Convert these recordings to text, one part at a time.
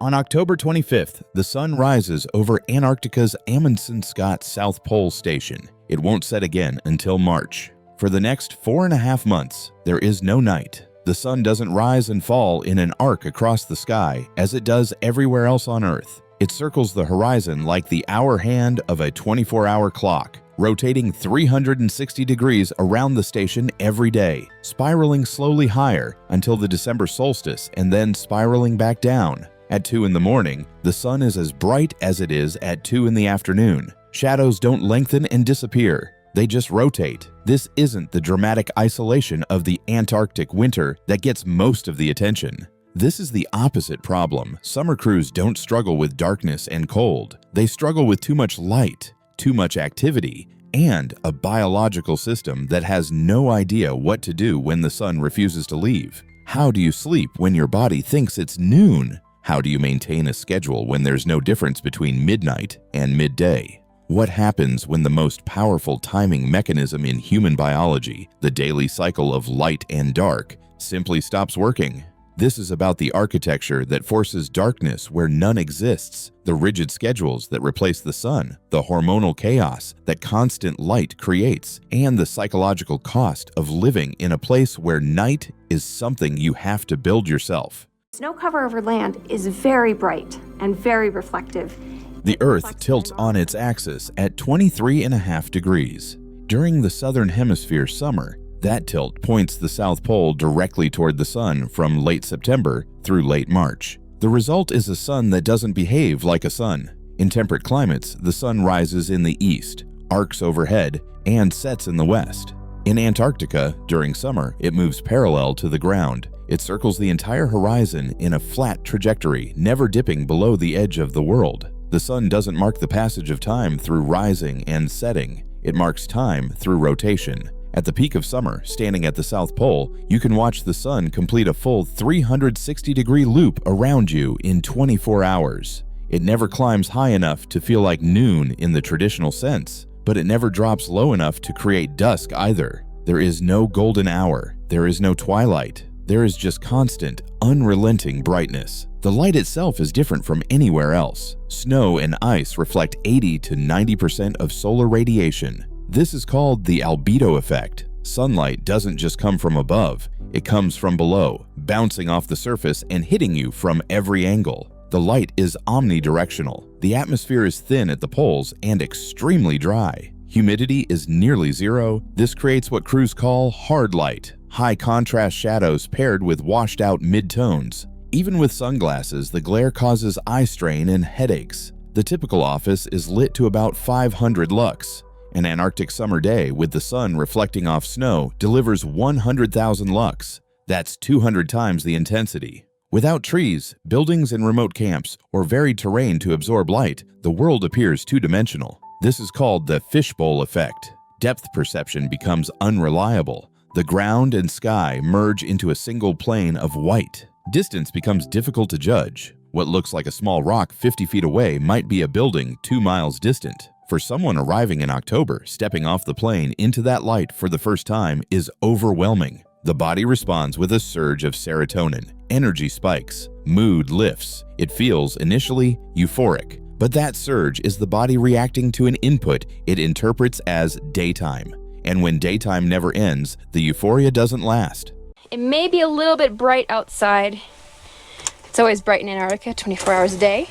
On October 25th, the sun rises over Antarctica's Amundsen-Scott South Pole Station. It won't set again until March. For the next 4.5 months, there is no night. The sun doesn't rise and fall in an arc across the sky as it does everywhere else on Earth. It circles the horizon like the hour hand of a 24-hour clock, rotating 360 degrees around the station every day, spiraling slowly higher until the December solstice and then spiraling back down. At 2 in the morning, the sun is as bright as it is at 2 in the afternoon. Shadows don't lengthen and disappear. They just rotate. This isn't the dramatic isolation of the Antarctic winter that gets most of the attention. This is the opposite problem. Summer crews don't struggle with darkness and cold. They struggle with too much light, too much activity, and a biological system that has no idea what to do when the sun refuses to leave. How do you sleep when your body thinks it's noon? How do you maintain a schedule when there's no difference between midnight and midday? What happens when the most powerful timing mechanism in human biology, the daily cycle of light and dark, simply stops working? This is about the architecture that forces darkness where none exists, the rigid schedules that replace the sun, the hormonal chaos that constant light creates, and the psychological cost of living in a place where night is something you have to build yourself. Snow cover over land is very bright and very reflective. The Earth tilts on its axis at 23.5 degrees. During the southern hemisphere summer, that tilt points the South Pole directly toward the sun from late September through late March. The result is a sun that doesn't behave like a sun. In temperate climates, the sun rises in the east, arcs overhead, and sets in the west. In Antarctica, during summer, it moves parallel to the ground. It circles the entire horizon in a flat trajectory, never dipping below the edge of the world. The sun doesn't mark the passage of time through rising and setting. It marks time through rotation. At the peak of summer, standing at the South Pole, you can watch the sun complete a full 360-degree loop around you in 24 hours. It never climbs high enough to feel like noon in the traditional sense, but it never drops low enough to create dusk either. There is no golden hour. There is no twilight. There is just constant, unrelenting brightness. The light itself is different from anywhere else. Snow and ice reflect 80 to 90% of solar radiation. This is called the albedo effect. Sunlight doesn't just come from above, it comes from below, bouncing off the surface and hitting you from every angle. The light is omnidirectional. The atmosphere is thin at the poles and extremely dry. Humidity is nearly zero. This creates what crews call hard light, high contrast shadows paired with washed out mid-tones. Even with sunglasses, the glare causes eye strain and headaches. The typical office is lit to about 500 lux. An Antarctic summer day with the sun reflecting off snow delivers 100,000 lux. That's 200 times the intensity. Without trees, buildings and remote camps, or varied terrain to absorb light, the world appears two-dimensional. This is called the fishbowl effect. Depth perception becomes unreliable. The ground and sky merge into a single plane of white. Distance becomes difficult to judge. What looks like a small rock 50 feet away might be a building 2 miles distant. For someone arriving in October, stepping off the plane into that light for the first time is overwhelming. The body responds with a surge of serotonin. Energy spikes. Mood lifts. It feels initially euphoric. But that surge is the body reacting to an input it interprets as daytime. And when daytime never ends, the euphoria doesn't last. It may be a little bit bright outside. It's always bright in Antarctica, 24 hours a day.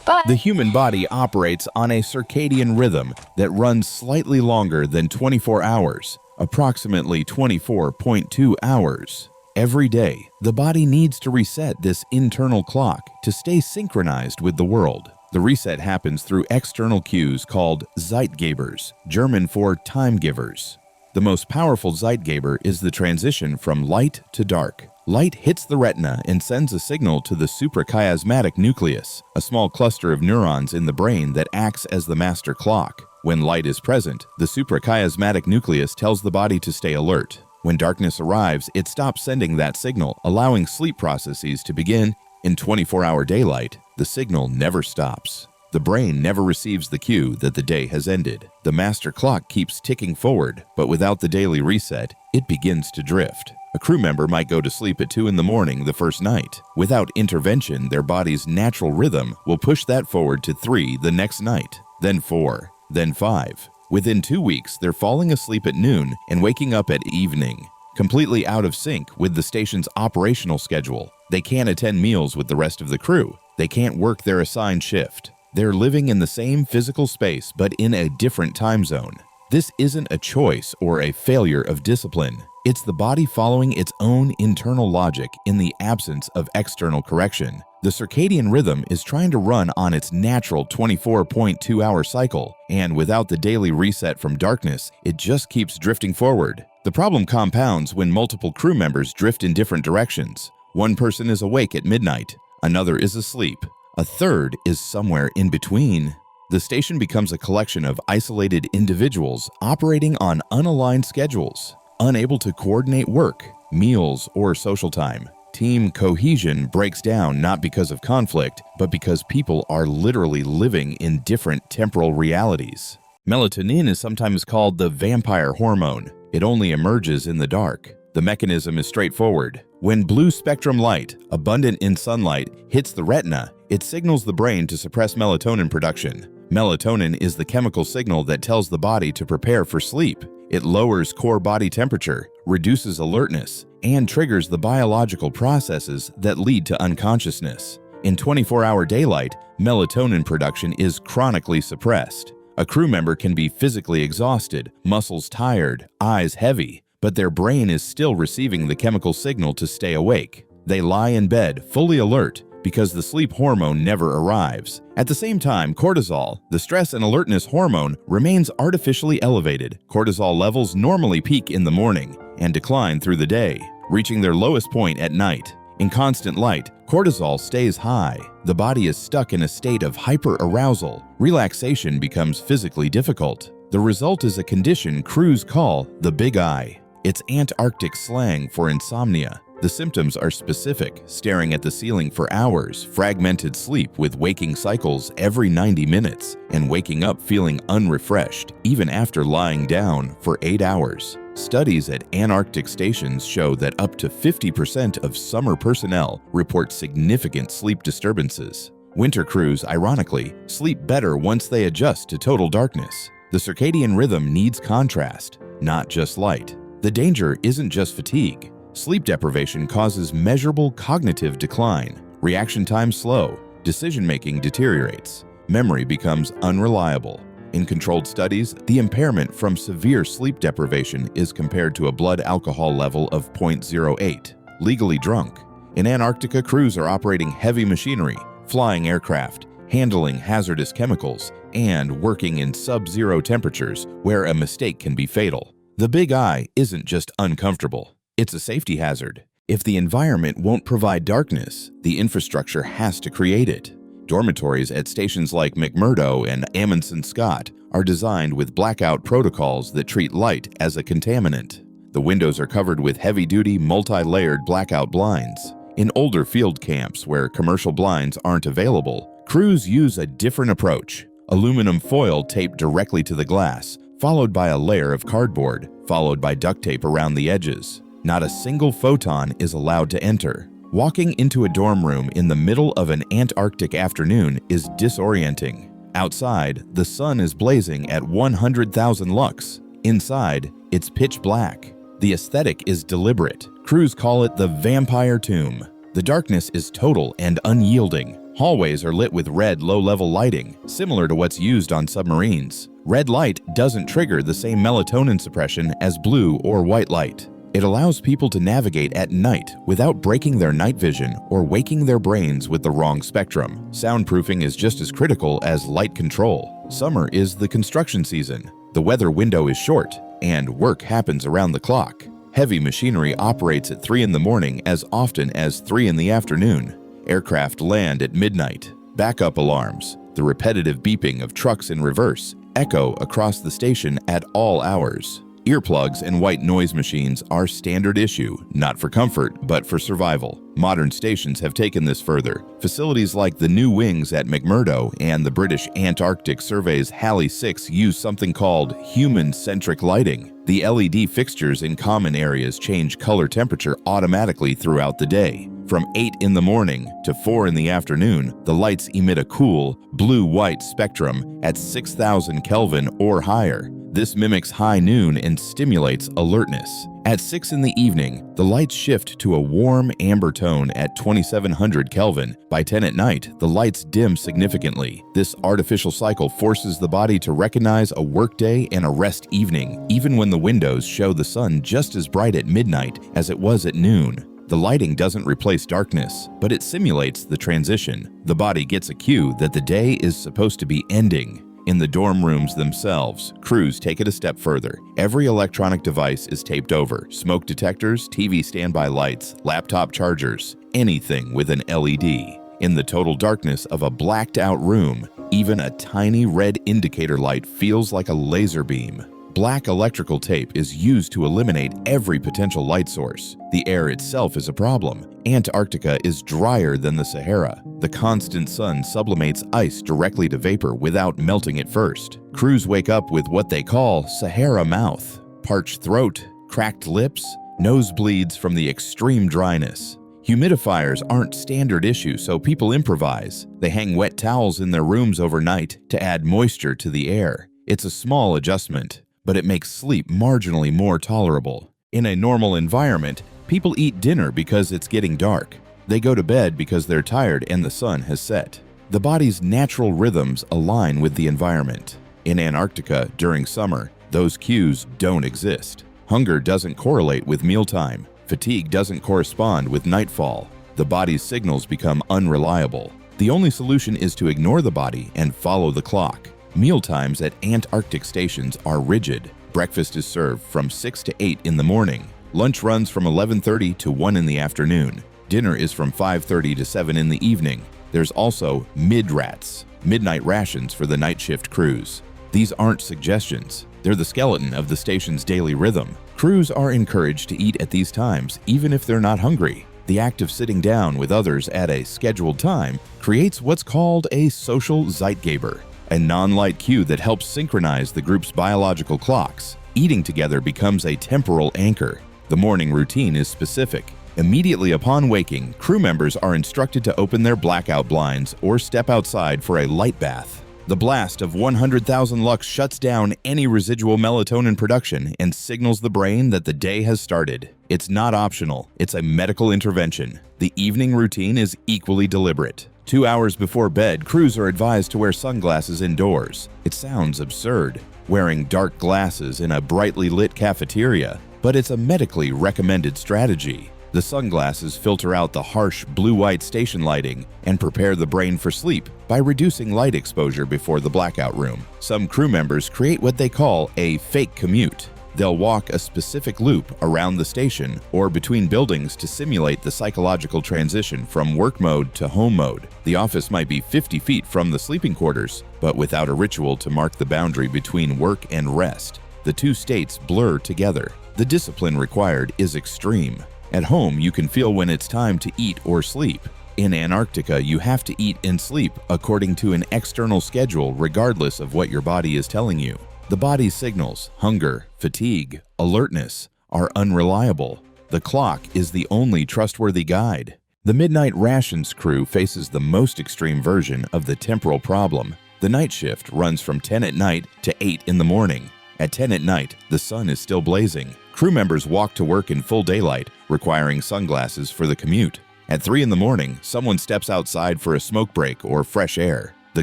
But the human body operates on a circadian rhythm that runs slightly longer than 24 hours, approximately 24.2 hours. Every day, the body needs to reset this internal clock to stay synchronized with the world. The reset happens through external cues called Zeitgebers, German for time givers. The most powerful Zeitgeber is the transition from light to dark. Light hits the retina and sends a signal to the suprachiasmatic nucleus, a small cluster of neurons in the brain that acts as the master clock. When light is present, the suprachiasmatic nucleus tells the body to stay alert. When darkness arrives, it stops sending that signal, allowing sleep processes to begin. In 24-hour daylight, the signal never stops. The brain never receives the cue that the day has ended. The master clock keeps ticking forward, but without the daily reset, it begins to drift. A crew member might go to sleep at 2 in the morning the first night. Without intervention, their body's natural rhythm will push that forward to 3 the next night, then 4, then 5. Within 2 weeks, they're falling asleep at noon and waking up at evening, completely out of sync with the station's operational schedule. They can't attend meals with the rest of the crew. They can't work their assigned shift. They're living in the same physical space but in a different time zone. This isn't a choice or a failure of discipline. It's the body following its own internal logic in the absence of external correction. The circadian rhythm is trying to run on its natural 24.2-hour cycle, and without the daily reset from darkness, it just keeps drifting forward. The problem compounds when multiple crew members drift in different directions. One person is awake at midnight, another is asleep, a third is somewhere in between. The station becomes a collection of isolated individuals operating on unaligned schedules, unable to coordinate work, meals, or social time. Team cohesion breaks down not because of conflict, but because people are literally living in different temporal realities. Melatonin is sometimes called the vampire hormone. It only emerges in the dark. The mechanism is straightforward. When blue spectrum light, abundant in sunlight, hits the retina, it signals the brain to suppress melatonin production. Melatonin is the chemical signal that tells the body to prepare for sleep. It lowers core body temperature, reduces alertness, and triggers the biological processes that lead to unconsciousness. In 24-hour daylight, melatonin production is chronically suppressed. A crew member can be physically exhausted, muscles tired, eyes heavy, but their brain is still receiving the chemical signal to stay awake. They lie in bed, fully alert, because the sleep hormone never arrives. At the same time, cortisol, the stress and alertness hormone, remains artificially elevated. Cortisol levels normally peak in the morning and decline through the day, reaching their lowest point at night. In constant light, cortisol stays high. The body is stuck in a state of hyperarousal. Relaxation becomes physically difficult. The result is a condition crews call the Big Eye. It's Antarctic slang for insomnia. The symptoms are specific: staring at the ceiling for hours, fragmented sleep with waking cycles every 90 minutes, and waking up feeling unrefreshed even after lying down for 8 hours. Studies at Antarctic stations show that up to 50% of summer personnel report significant sleep disturbances. Winter crews, ironically, sleep better once they adjust to total darkness. The circadian rhythm needs contrast, not just light. The danger isn't just fatigue. Sleep deprivation causes measurable cognitive decline. Reaction time slow, decision-making deteriorates, memory becomes unreliable. In controlled studies, the impairment from severe sleep deprivation is compared to a blood alcohol level of 0.08, legally drunk. In Antarctica, crews are operating heavy machinery, flying aircraft, handling hazardous chemicals, and working in sub-zero temperatures where a mistake can be fatal. The Big Eye isn't just uncomfortable. It's a safety hazard. If the environment won't provide darkness, the infrastructure has to create it. Dormitories at stations like McMurdo and Amundsen-Scott are designed with blackout protocols that treat light as a contaminant. The windows are covered with heavy-duty, multi-layered blackout blinds. In older field camps where commercial blinds aren't available, crews use a different approach. Aluminum foil taped directly to the glass, followed by a layer of cardboard, followed by duct tape around the edges. Not a single photon is allowed to enter. Walking into a dorm room in the middle of an Antarctic afternoon is disorienting. Outside, the sun is blazing at 100,000 lux. Inside, it's pitch black. The aesthetic is deliberate. Crews call it the vampire tomb. The darkness is total and unyielding. Hallways are lit with red low-level lighting, similar to what's used on submarines. Red light doesn't trigger the same melatonin suppression as blue or white light. It allows people to navigate at night without breaking their night vision or waking their brains with the wrong spectrum. Soundproofing is just as critical as light control. Summer is the construction season. The weather window is short, and work happens around the clock. Heavy machinery operates at 3 in the morning as often as 3 in the afternoon. Aircraft land at midnight. Backup alarms, the repetitive beeping of trucks in reverse, echo across the station at all hours. Earplugs and white noise machines are standard issue, not for comfort, but for survival. Modern stations have taken this further. Facilities like the new wings at McMurdo and the British Antarctic Survey's Halley 6 use something called human-centric lighting. The LED fixtures in common areas change color temperature automatically throughout the day. From 8 in the morning to 4 in the afternoon, the lights emit a cool, blue-white spectrum at 6,000 Kelvin or higher. This mimics high noon and stimulates alertness. At 6 in the evening, the lights shift to a warm amber tone at 2700 Kelvin. By 10 at night, the lights dim significantly. This artificial cycle forces the body to recognize a workday and a rest evening, even when the windows show the sun just as bright at midnight as it was at noon. The lighting doesn't replace darkness, but it simulates the transition. The body gets a cue that the day is supposed to be ending. In the dorm rooms themselves, crews take it a step further. Every electronic device is taped over: smoke detectors, TV standby lights, laptop chargers, anything with an LED. In the total darkness of a blacked-out room, even a tiny red indicator light feels like a laser beam. Black electrical tape is used to eliminate every potential light source. The air itself is a problem. Antarctica is drier than the Sahara. The constant sun sublimates ice directly to vapor without melting it first. Crews wake up with what they call Sahara mouth, parched throat, cracked lips, nosebleeds from the extreme dryness. Humidifiers aren't standard issue, so people improvise. They hang wet towels in their rooms overnight to add moisture to the air. It's a small adjustment, but it makes sleep marginally more tolerable. In a normal environment, people eat dinner because it's getting dark. They go to bed because they're tired and the sun has set. The body's natural rhythms align with the environment. In Antarctica, during summer, those cues don't exist. Hunger doesn't correlate with mealtime. Fatigue doesn't correspond with nightfall. The body's signals become unreliable. The only solution is to ignore the body and follow the clock. Mealtimes at Antarctic stations are rigid. Breakfast is served from 6 to 8 in the morning. Lunch runs from 11:30 to 1 in the afternoon. Dinner is from 5:30 to 7 in the evening. There's also mid-rats, midnight rations for the night shift crews. These aren't suggestions. They're the skeleton of the station's daily rhythm. Crews are encouraged to eat at these times, even if they're not hungry. The act of sitting down with others at a scheduled time creates what's called a social Zeitgeber, a non-light cue that helps synchronize the group's biological clocks. Eating together becomes a temporal anchor. The morning routine is specific. Immediately upon waking, crew members are instructed to open their blackout blinds or step outside for a light bath. The blast of 100,000 lux shuts down any residual melatonin production and signals the brain that the day has started. It's not optional, it's a medical intervention. The evening routine is equally deliberate. 2 hours before bed, crews are advised to wear sunglasses indoors. It sounds absurd, wearing dark glasses in a brightly lit cafeteria, but it's a medically recommended strategy. The sunglasses filter out the harsh blue-white station lighting and prepare the brain for sleep by reducing light exposure before the blackout room. Some crew members create what they call a fake commute. They'll walk a specific loop around the station or between buildings to simulate the psychological transition from work mode to home mode. The office might be 50 feet from the sleeping quarters, but without a ritual to mark the boundary between work and rest. The two states blur together. The discipline required is extreme. At home, you can feel when it's time to eat or sleep. In Antarctica, you have to eat and sleep according to an external schedule regardless of what your body is telling you. The body's signals, hunger, fatigue, alertness, are unreliable. The clock is the only trustworthy guide. The midnight rations crew faces the most extreme version of the temporal problem. The night shift runs from 10 at night to 8 in the morning. At 10 at night, the sun is still blazing. Crew members walk to work in full daylight, requiring sunglasses for the commute. At 3 in the morning, someone steps outside for a smoke break or fresh air. The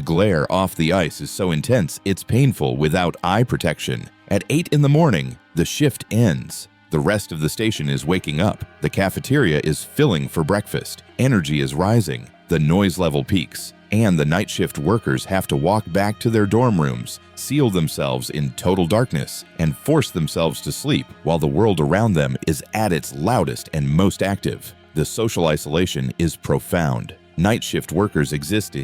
glare off the ice is so intense, it's painful without eye protection. At 8 in the morning, the shift ends. The rest of the station is waking up. The cafeteria is filling for breakfast. Energy is rising. The noise level peaks. And the night shift workers have to walk back to their dorm rooms, seal themselves in total darkness, and force themselves to sleep while the world around them is at its loudest and most active. The social isolation is profound. Night shift workers exist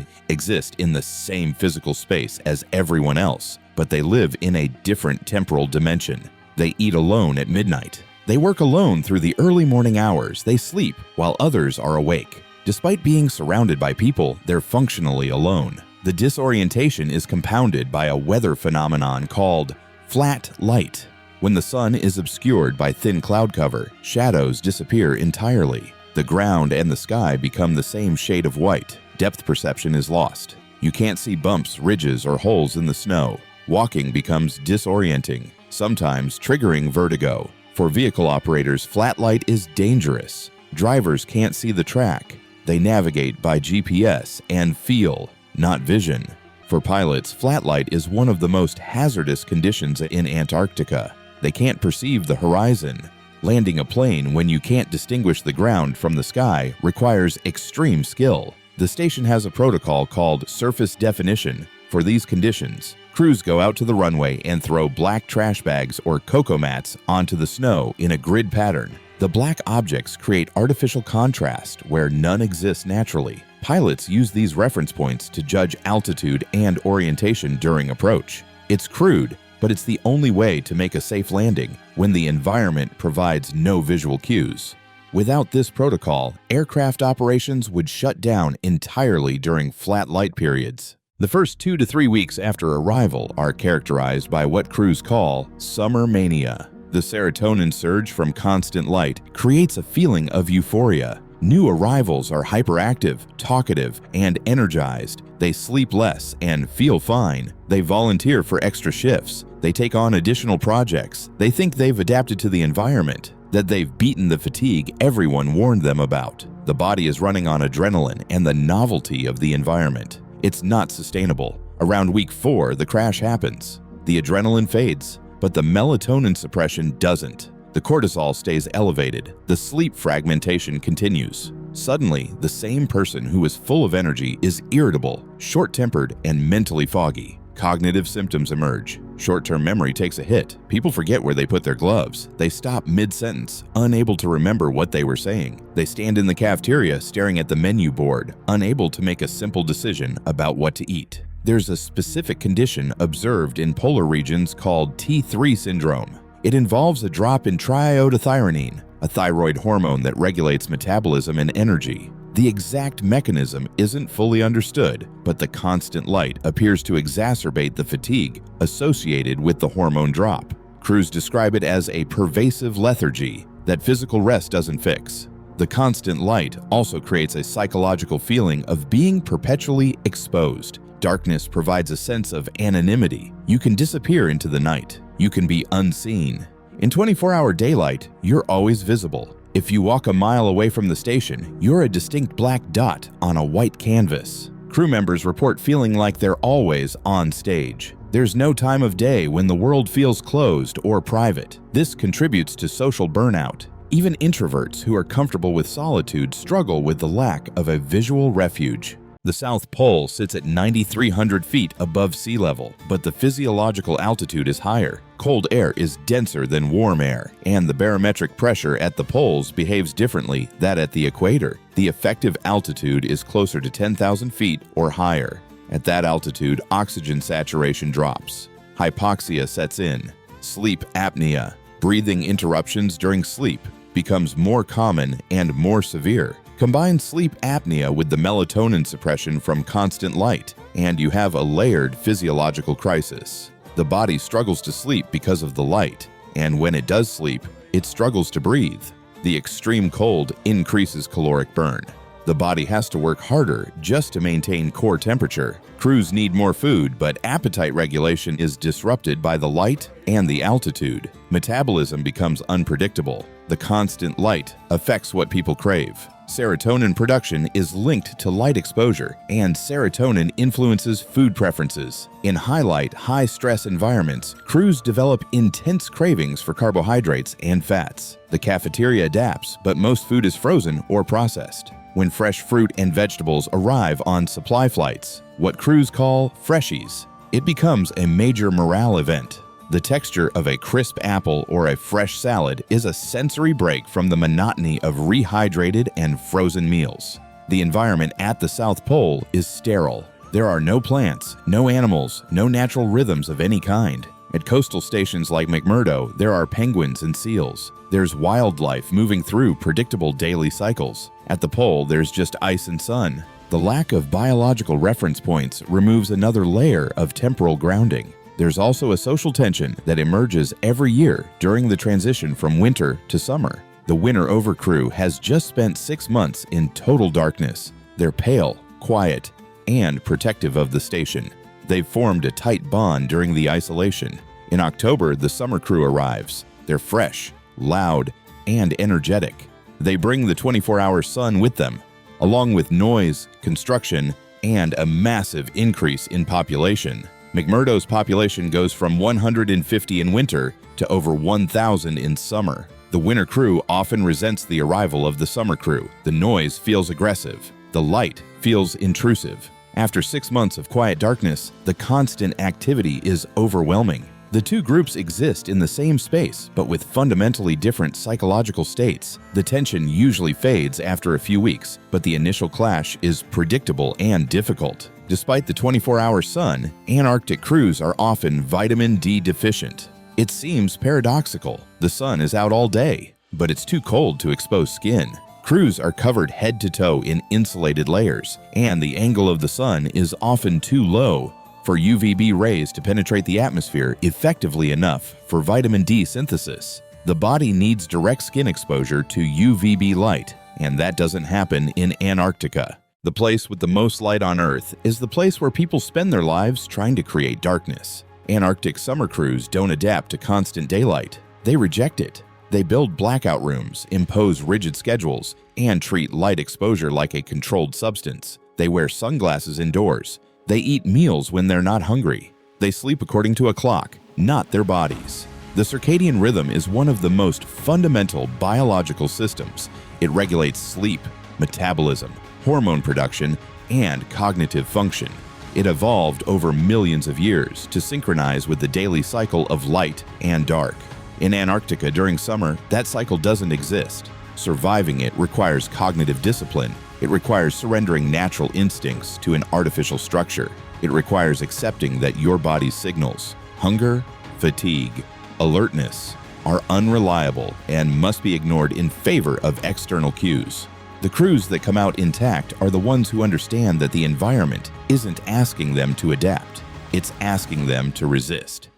in the same physical space as everyone else, but they live in a different temporal dimension. They eat alone at midnight. They work alone through the early morning hours. They sleep while others are awake. Despite being surrounded by people, they're functionally alone. The disorientation is compounded by a weather phenomenon called flat light. When the sun is obscured by thin cloud cover, shadows disappear entirely. The ground and the sky become the same shade of white. Depth perception is lost. You can't see bumps, ridges, or holes in the snow. Walking becomes disorienting, sometimes triggering vertigo. For vehicle operators, flat light is dangerous. Drivers can't see the track. They navigate by GPS and feel, not vision. For pilots, flat light is one of the most hazardous conditions in Antarctica. They can't perceive the horizon. Landing a plane when you can't distinguish the ground from the sky requires extreme skill. The station has a protocol called surface definition. For these conditions, crews go out to the runway and throw black trash bags or cocoa mats onto the snow in a grid pattern. The black objects create artificial contrast where none exists naturally. Pilots use these reference points to judge altitude and orientation during approach. It's crude, but it's the only way to make a safe landing when the environment provides no visual cues. Without this protocol, aircraft operations would shut down entirely during flat light periods. The first 2 to 3 weeks after arrival are characterized by what crews call summer mania. The serotonin surge from constant light creates a feeling of euphoria. New arrivals are hyperactive, talkative, and energized. They sleep less and feel fine. They volunteer for extra shifts. They take on additional projects. They think they've adapted to the environment, that they've beaten the fatigue everyone warned them about. The body is running on adrenaline and the novelty of the environment. It's not sustainable. Around week 4, the crash happens. The adrenaline fades, but the melatonin suppression doesn't. The cortisol stays elevated. The sleep fragmentation continues. Suddenly, the same person who is full of energy is irritable, short-tempered, and mentally foggy. Cognitive symptoms emerge. Short-term memory takes a hit. People forget where they put their gloves. They stop mid-sentence, unable to remember what they were saying. They stand in the cafeteria staring at the menu board, unable to make a simple decision about what to eat. There's a specific condition observed in polar regions called T3 syndrome. It involves a drop in triiodothyronine, a thyroid hormone that regulates metabolism and energy. The exact mechanism isn't fully understood, but the constant light appears to exacerbate the fatigue associated with the hormone drop. Crews describe it as a pervasive lethargy that physical rest doesn't fix. The constant light also creates a psychological feeling of being perpetually exposed. Darkness provides a sense of anonymity. You can disappear into the night. You can be unseen. In 24-hour daylight, you're always visible. If you walk a mile away from the station, you're a distinct black dot on a white canvas. Crew members report feeling like they're always on stage. There's no time of day when the world feels closed or private. This contributes to social burnout. Even introverts who are comfortable with solitude struggle with the lack of a visual refuge. The South Pole sits at 9,300 feet above sea level, but the physiological altitude is higher. Cold air is denser than warm air, and the barometric pressure at the poles behaves differently than at the equator. The effective altitude is closer to 10,000 feet or higher. At that altitude, oxygen saturation drops. Hypoxia sets in. Sleep apnea, breathing interruptions during sleep, becomes more common and more severe. Combine sleep apnea with the melatonin suppression from constant light, and you have a layered physiological crisis. The body struggles to sleep because of the light, and when it does sleep, it struggles to breathe. The extreme cold increases caloric burn. The body has to work harder just to maintain core temperature. Crews need more food, but appetite regulation is disrupted by the light and the altitude. Metabolism becomes unpredictable. The constant light affects what people crave. Serotonin production is linked to light exposure, and serotonin influences food preferences. In high-light, high-stress environments, crews develop intense cravings for carbohydrates and fats. The cafeteria adapts, but most food is frozen or processed. When fresh fruit and vegetables arrive on supply flights, what crews call freshies, it becomes a major morale event. The texture of a crisp apple or a fresh salad is a sensory break from the monotony of rehydrated and frozen meals. The environment at the South Pole is sterile. There are no plants, no animals, no natural rhythms of any kind. At coastal stations like McMurdo, there are penguins and seals. There's wildlife moving through predictable daily cycles. At the pole, there's just ice and sun. The lack of biological reference points removes another layer of temporal grounding. There's also a social tension that emerges every year during the transition from winter to summer. The Winter Over crew has just spent 6 months in total darkness. They're pale, quiet, and protective of the station. They've formed a tight bond during the isolation. In October, the summer crew arrives. They're fresh, loud, and energetic. They bring the 24-hour sun with them, along with noise, construction, and a massive increase in population. McMurdo's population goes from 150 in winter to over 1,000 in summer. The winter crew often resents the arrival of the summer crew. The noise feels aggressive. The light feels intrusive. After 6 months of quiet darkness, the constant activity is overwhelming. The two groups exist in the same space, but with fundamentally different psychological states. The tension usually fades after a few weeks, but the initial clash is predictable and difficult. Despite the 24-hour sun, Antarctic crews are often vitamin D deficient. It seems paradoxical. The sun is out all day, but it's too cold to expose skin. Crews are covered head to toe in insulated layers, and the angle of the sun is often too low for UVB rays to penetrate the atmosphere effectively enough for vitamin D synthesis. The body needs direct skin exposure to UVB light, and that doesn't happen in Antarctica. The place with the most light on Earth is the place where people spend their lives trying to create darkness. Antarctic summer crews don't adapt to constant daylight. They reject it. They build blackout rooms, impose rigid schedules, and treat light exposure like a controlled substance. They wear sunglasses indoors. They eat meals when they're not hungry. They sleep according to a clock, not their bodies. The circadian rhythm is one of the most fundamental biological systems. It regulates sleep, metabolism, hormone production, and cognitive function. It evolved over millions of years to synchronize with the daily cycle of light and dark. In Antarctica during summer, that cycle doesn't exist. Surviving it requires cognitive discipline. It requires surrendering natural instincts to an artificial structure. It requires accepting that your body's signals, hunger, fatigue, alertness, are unreliable and must be ignored in favor of external cues. The crews that come out intact are the ones who understand that the environment isn't asking them to adapt. It's asking them to resist.